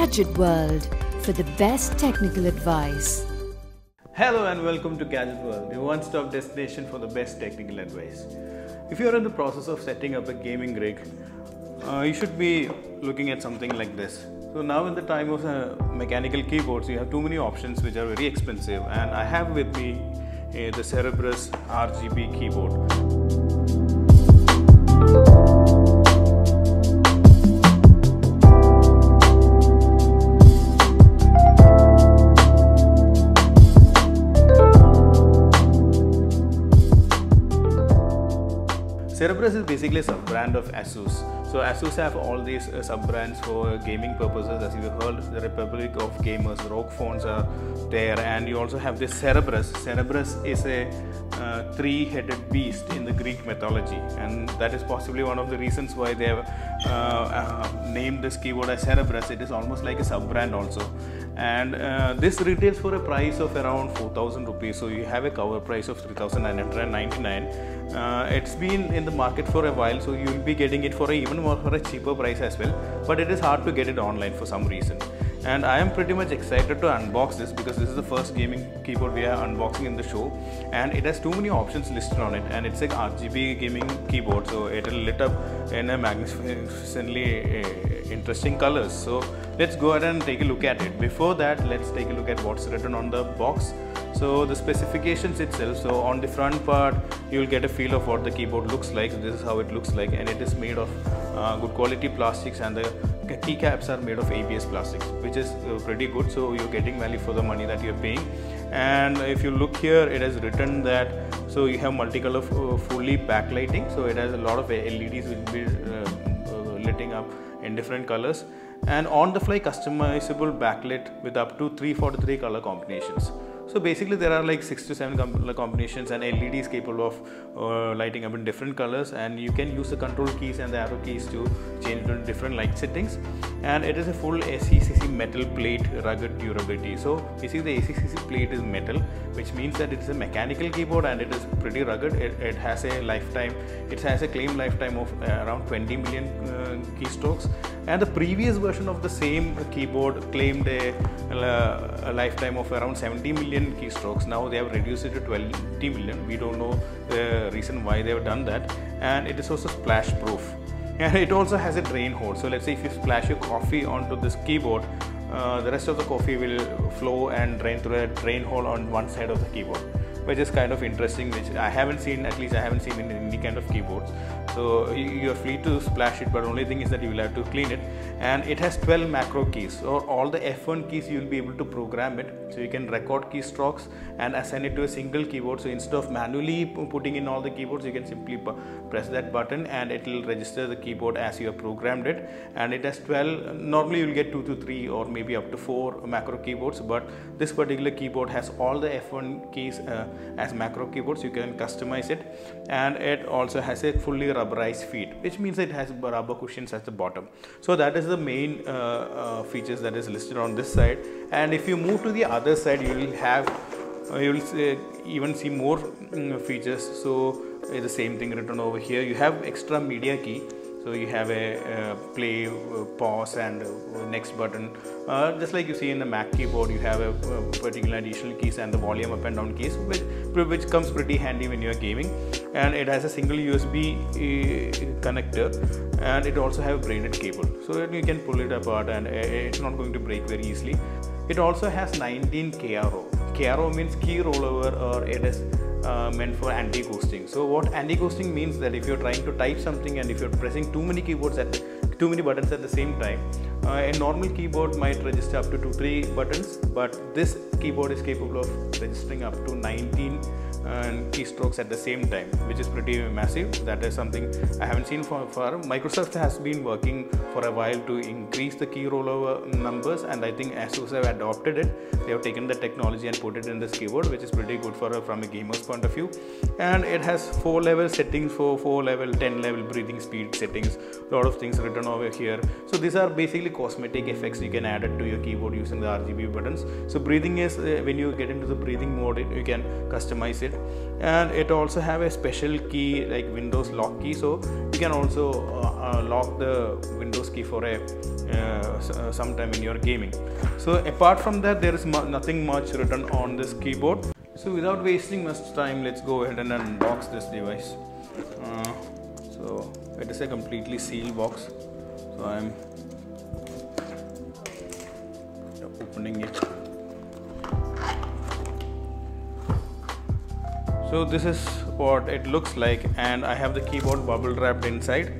Gadget World for the best technical advice. Hello and welcome to Gadget World, your one-stop destination for the best technical advice. If you are in the process of setting up a gaming rig, you should be looking at something like this. So now in the time of mechanical keyboards, you have too many options which are very expensive, and I have with me the Cerebrus RGB keyboard. Cerebrus is basically a sub-brand of ASUS. So ASUS have all these sub-brands for gaming purposes. As you heard, the Republic of Gamers, ROG phones are there, and you also have this Cerebrus. Cerebrus is a three-headed beast in the Greek mythology, and that is possibly one of the reasons why they have named this keyboard as Cerebrus. It is almost like a sub-brand also, and this retails for a price of around 4,000 rupees. So you have a cover price of 3,999. It's been in the market for a while, so you will be getting it for even more for a cheaper price as well, but it is hard to get it online for some reason. And I am pretty much excited to unbox this because this is the first gaming keyboard we are unboxing in the show, and it has too many options listed on it, and it's a RGB gaming keyboard, so it will lit up in a magnificently interesting colors. So let's go ahead and take a look at it. Before that, let's take a look at what's written on the box. So the specifications itself, so on the front part you will get a feel of what the keyboard looks like. This is how it looks like, and it is made of good quality plastics, and the keycaps are made of ABS plastics, which is pretty good, so you're getting value for the money that you're paying. And if you look here, it has written that so you have multicolor fully backlighting, so it has a lot of LEDs which will be lighting up in different colors, and on the fly customizable backlit with up to 343 color combinations. So basically there are like 6 to 7 color combinations, and LEDs capable of lighting up in different colors, and you can use the control keys and the arrow keys to change to different light settings. And it is a full ACCC metal plate, rugged durability. So basically the ACCC plate is metal, which means that it is a mechanical keyboard and it is pretty rugged. It has a lifetime, it has a claim lifetime of around 20 million keystrokes, and the previous version of the same keyboard claimed a lifetime of around 70 million keystrokes. Now they have reduced it to 20 million. We don't know the reason why they have done that. And it is also splash proof, and it also has a drain hole. So let's say if you splash your coffee onto this keyboard, the rest of the coffee will flow and drain through a drain hole on one side of the keyboard, which is kind of interesting, which I haven't seen, at least I haven't seen in any kind of keyboards. So you're free to splash it, but only thing is that you will have to clean it. And it has 12 macro keys, so all the F1 keys you will be able to program it, so you can record keystrokes and assign it to a single keyboard. So instead of manually putting in all the keyboards, you can simply press that button and it will register the keyboard as you have programmed it. And it has 12, normally you will get 2 to 3 or maybe up to 4 macro keyboards, but this particular keyboard has all the F1 keys as macro keyboards. You can customize it, and it also has a fully rubberized feet, which means it has rubber cushions at the bottom. So that is the main features that is listed on this side. And if you move to the other side, you will have even see more features. So the same thing written over here. You have extra media key, so you have a play, pause, and next button. Just like you see in the Mac keyboard, you have a particular additional keys and the volume up and down keys, which comes pretty handy when you are gaming. And it has a single USB connector, and it also have a braided cable, so you can pull it apart and it's not going to break very easily. It also has 19 KRO. KRO means key rollover, or it is meant for anti-ghosting. So what anti-ghosting means, that if you're trying to type something and if you're pressing too many buttons at the same time, a normal keyboard might register up to 2-3 buttons, but this keyboard is capable of registering up to 19 keystrokes at the same time, which is pretty massive. That is something I haven't seen for Microsoft has been working for a while to increase the key rollover numbers, and I think ASUS have adopted it. They have taken the technology and put it in this keyboard, which is pretty good from a gamer's point of view. And it has 4 level settings for 4 level, 10 level breathing speed settings, a lot of things written over here. So these are basically cosmetic effects you can add it to your keyboard using the RGB buttons. So breathing is when you get into the breathing mode, you can customize it. And it also have a special key like Windows lock key, so you can also lock the Windows key for some time in your gaming. So apart from that, there is nothing much written on this keyboard. So without wasting much time, let's go ahead and unbox this device. So it is a completely sealed box. So I am opening it. So this is what it looks like, and I have the keyboard bubble wrapped inside,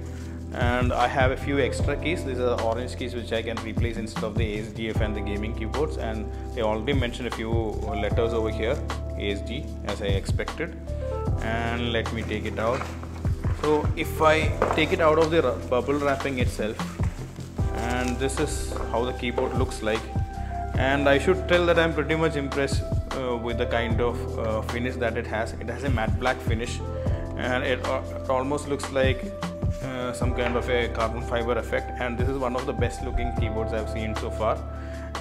and I have a few extra keys. These are orange keys which I can replace instead of the ASDF and the gaming keyboards, and they already mentioned a few letters over here, ASD, as I expected. And let me take it out. So if I take it out of the bubble wrapping itself, and this is how the keyboard looks like, and I should tell that I'm pretty much impressed with the kind of finish that it has. It has a matte black finish, and it almost looks like some kind of a carbon fiber effect, and this is one of the best looking keyboards I've seen so far.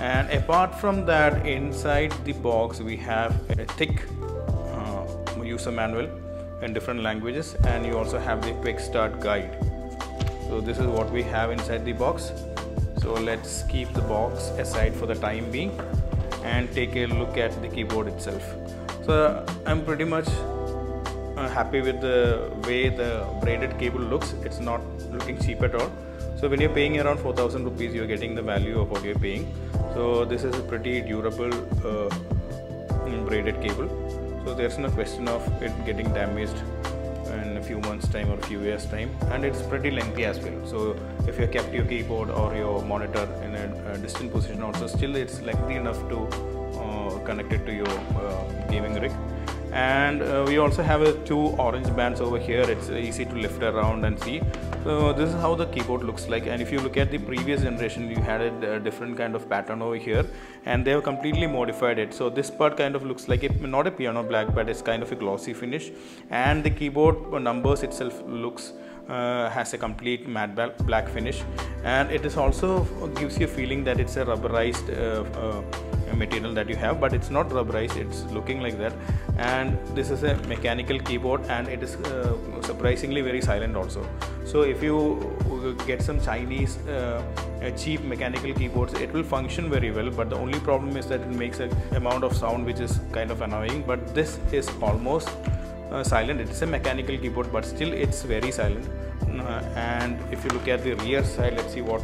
And apart from that, inside the box we have a thick user manual in different languages, and you also have the quick start guide. So this is what we have inside the box. So let's keep the box aside for the time being and take a look at the keyboard itself. So I'm pretty much happy with the way the braided cable looks. It's not looking cheap at all. So when you're paying around 4,000 rupees, you're getting the value of what you're paying. So this is a pretty durable braided cable. So there's no question of it getting damaged in a few months time or a few years time, and it's pretty lengthy as well. So if you kept your keyboard or your monitor in a distant position also, still it's lengthy enough to connect it to your gaming rig. And we also have two orange bands over here. It's easy to lift around and see. So this is how the keyboard looks like. And if you look at the previous generation, you had a different kind of pattern over here, and they have completely modified it. So this part kind of looks like not a piano black, but it's kind of a glossy finish. And the keyboard numbers itself looks has a complete matte black finish, and it is also gives you a feeling that it's a rubberized material that you have, but it's not rubberized, it's looking like that. And this is a mechanical keyboard, and it is surprisingly very silent also. So if you get some Chinese cheap mechanical keyboards, it will function very well, but the only problem is that it makes an amount of sound which is kind of annoying. But this is almost silent. It's a mechanical keyboard, but still it's very silent. And if you look at the rear side, let's see what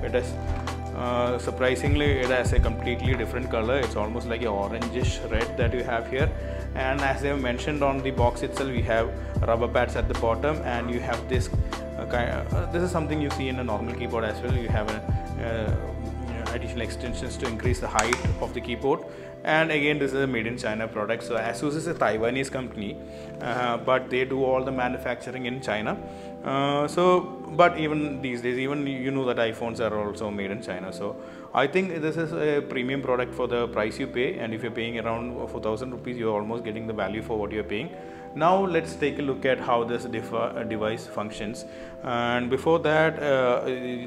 it has. Surprisingly, it has a completely different color. It's almost like an orangish red that you have here. And as I mentioned, on the box itself, you have rubber pads at the bottom, and you have this this is something you see in a normal keyboard as well. You have additional extensions to increase the height of the keyboard. And again, this is a made in China product. So ASUS is a Taiwanese company, but they do all the manufacturing in China. But even these days, even you know that iPhones are also made in China. So I think this is a premium product for the price you pay, and if you're paying around 4,000 rupees, you're almost getting the value for what you're paying. Now let's take a look at how this device functions. And before that,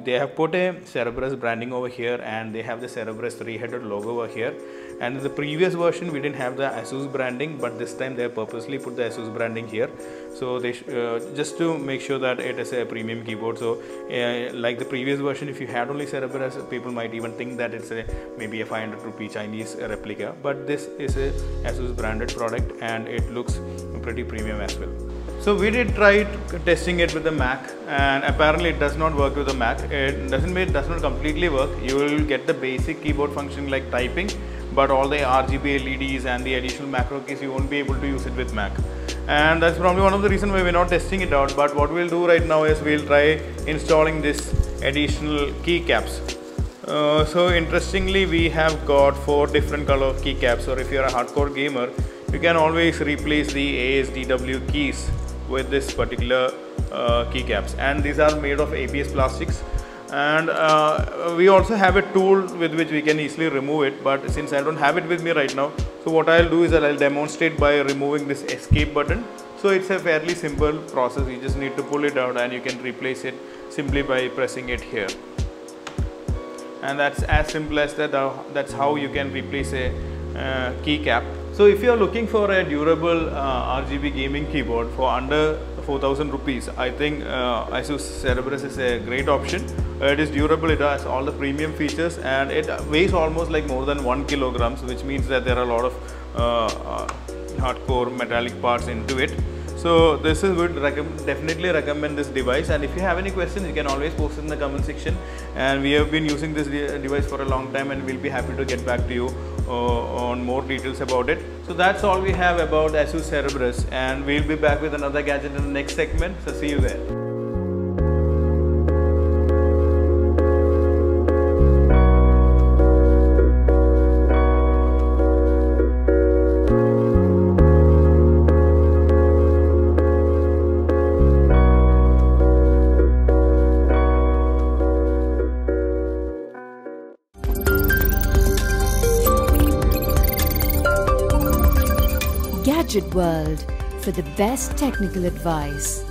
they have put a Cerebrus branding over here, and they have the Cerebrus 3-headed logo over here. And in the previous version, we didn't have the ASUS branding, but this time they have purposely put the ASUS branding here. So they just to make sure that it is a premium keyboard. So like the previous version, if you had only Cerebrus, people might even think that it's maybe a 500 rupee Chinese replica. But this is a ASUS branded product, and it looks pretty premium as well. So we did try testing it with the Mac, and apparently it does not work with the Mac. It does not completely work. You will get the basic keyboard function like typing, but all the RGB LEDs and the additional macro keys, you won't be able to use it with Mac. And that's probably one of the reasons why we're not testing it out. But what we'll do right now is we'll try installing this additional keycaps. So interestingly, we have got 4 different color keycaps. So if you're a hardcore gamer, you can always replace the ASDW keys with this particular keycaps, and these are made of ABS plastics. And we also have a tool with which we can easily remove it, but since I don't have it with me right now, so what I'll do is that I'll demonstrate by removing this escape button. So it's a fairly simple process. You just need to pull it out, and you can replace it simply by pressing it here. And that's as simple as that. That's how you can replace a keycap. So if you are looking for a durable RGB gaming keyboard for under 4,000 rupees, I think Asus Cerebrus is a great option. It is durable, it has all the premium features, and it weighs almost like more than 1 kilograms, which means that there are a lot of hardcore metallic parts into it. So this is good. Definitely recommend this device, and if you have any questions you can always post it in the comment section, and we have been using this device for a long time and we'll be happy to get back to you on more details about it. So that's all we have about Asus Cerebrus, and we'll be back with another gadget in the next segment, so see you there. Gadget World for the best technical advice.